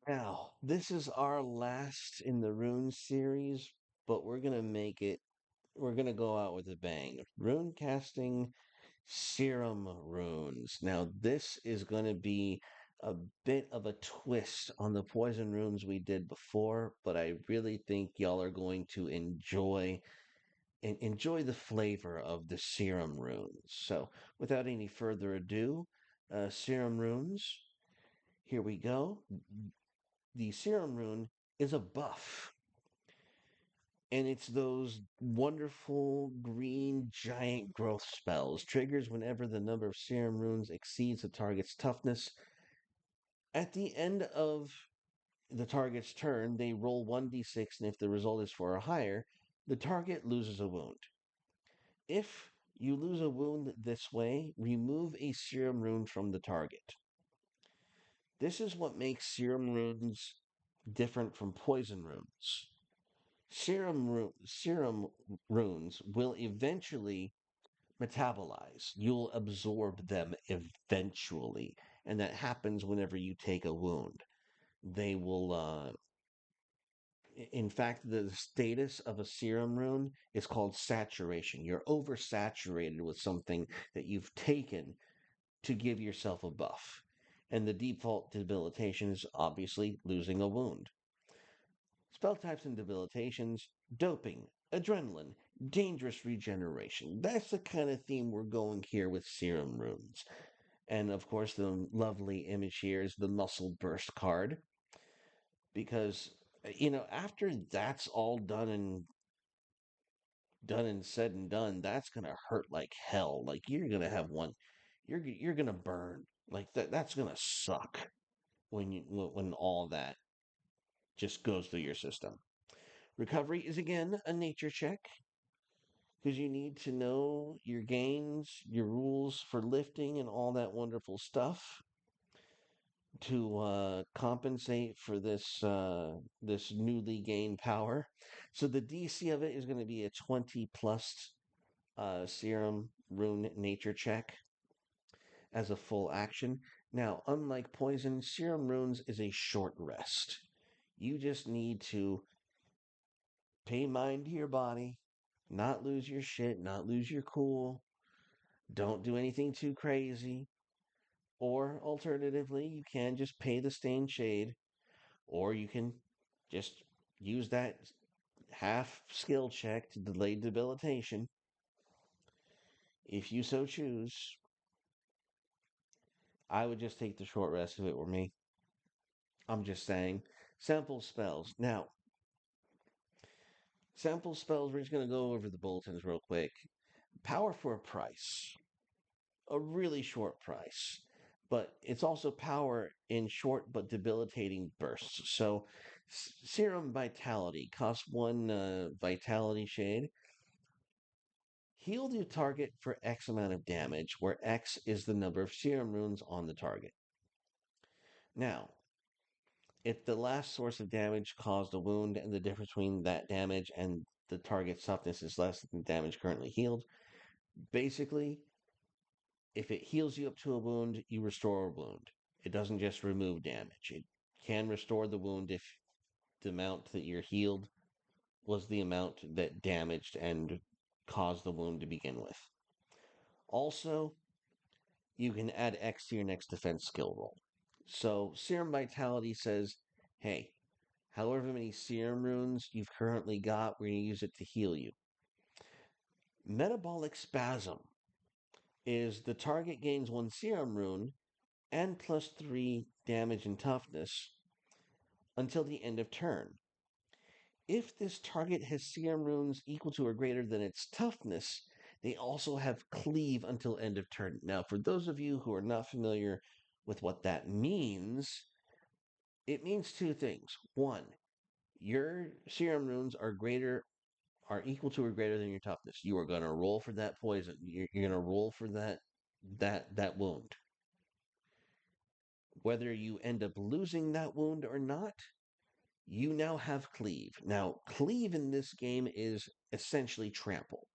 Now, this is our last in the Rune series, but we're gonna go out with a bang. Rune casting Serum runes. Now, this is gonna be a bit of a twist on the poison runes we did before, but I really think y'all are going to enjoy the flavor of the Serum runes. So, without any further ado, Serum runes, here we go. The Serum rune is a buff. And it's those wonderful green giant growth spells. Triggers whenever the number of Serum runes exceeds the target's toughness. At the end of the target's turn, they roll 1d6, and if the result is 4 or higher, the target loses a wound. If you lose a wound this way, remove a Serum rune from the target. This is what makes Serum runes different from poison runes. Serum runes will eventually metabolize. You'll absorb them eventually, and that happens whenever you take a wound. They will. In fact, the status of a serum rune is called saturation. You're oversaturated with something that you've taken to give yourself a buff. And the default debilitation is obviously losing a wound. Spell types and debilitations, doping, adrenaline, dangerous regeneration. That's the kind of theme we're going here with serum runes. And of course, the lovely image here is the muscle burst card. Because, after that's all done and said and done, that's gonna hurt like hell. Like you're gonna have one, you're gonna burn. Like that's gonna suck when all that just goes through your system. Recovery is again a nature check because you need to know your gains, your rules for lifting, and all that wonderful stuff to compensate for this newly gained power. So the DC of it is going to be a 20 plus serum rune nature check as a full action. Now, unlike poison, serum runes is a short rest. You just need to pay mind to your body, not lose your shit, not lose your cool. Don't do anything too crazy. Or alternatively, you can just pay the stained shade, or you can just use that half skill check to delay debilitation if you so choose. I would just take the short rest if it were me. I'm just saying. Sample spells. Now, sample spells, we're just going to go over the bulletins real quick. Power for a price. A really short price. But it's also power in short but debilitating bursts. So, Serum Vitality costs one Vitality Shade. Heal the target for X amount of damage, where X is the number of Serum runes on the target. Now, if the last source of damage caused a wound and the difference between that damage and the target's toughness is less than the damage currently healed, basically, if it heals you up to a wound, you restore a wound. It doesn't just remove damage. It can restore the wound if the amount that you're healed was the amount that damaged and caused the wound to begin with. Also, you can add X to your next defense skill roll. So, Serum Vitality says, hey, however many Serum runes you've currently got, we're going to use it to heal you. Metabolic Spasm is the target gains one Serum rune and plus 3 damage and toughness until the end of turn. If this target has Serum runes equal to or greater than its toughness, they also have cleave until end of turn. Now, for those of you who are not familiar with what that means, it means two things. One, your Serum runes are equal to or greater than your toughness. You are going to roll for that poison. You're going to roll for that wound. Whether you end up losing that wound or not, you now have cleave. Now, cleave in this game is essentially trample.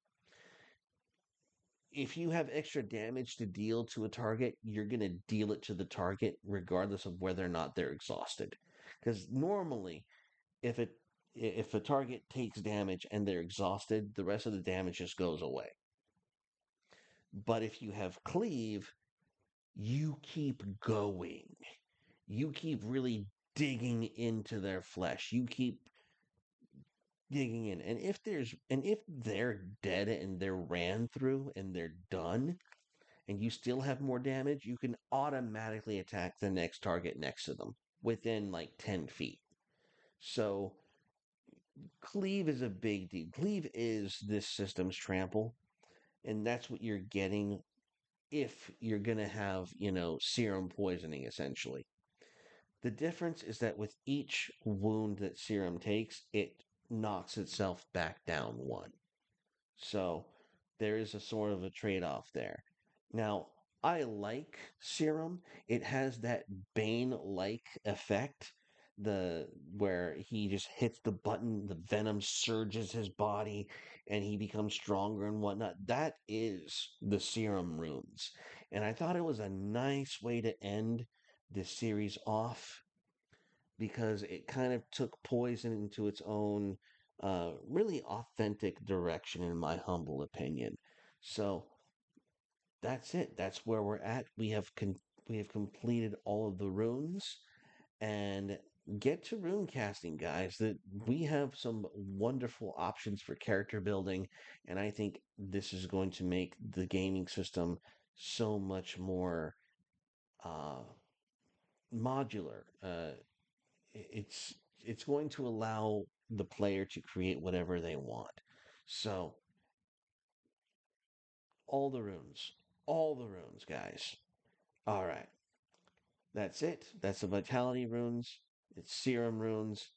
If you have extra damage to deal to a target, you're going to deal it to the target regardless of whether or not they're exhausted. Because normally, if it if a target takes damage and they're exhausted, the rest of the damage just goes away. But if you have cleave, you keep going. You keep really digging into their flesh. You keep digging in. And if they're dead and they're ran through and they're done and you still have more damage, you can automatically attack the next target next to them within like 10 feet. So cleave is a big deal. Cleave is this system's trample, and that's what you're getting if you're going to have, serum poisoning essentially. The difference is that with each wound that serum takes, it knocks itself back down one. So there is a sort of a trade off there. Now, I like Serum. It has that Bane like effect. The where he just hits the button, the venom surges his body, and he becomes stronger and whatnot. That is the Serum runes. And I thought it was a nice way to end this series off because it kind of took poison into its own really authentic direction, in my humble opinion. So that's it. That's where we're at. We have completed all of the runes, and get to rune casting, guys. That we have some wonderful options for character building, and I think this is going to make the gaming system so much more uh, modular. It's it's going to allow the player to create whatever they want. So all the runes, guys. All right, that's it. That's the vitality runes. It's serum runes.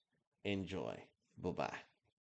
Enjoy. Bye bye.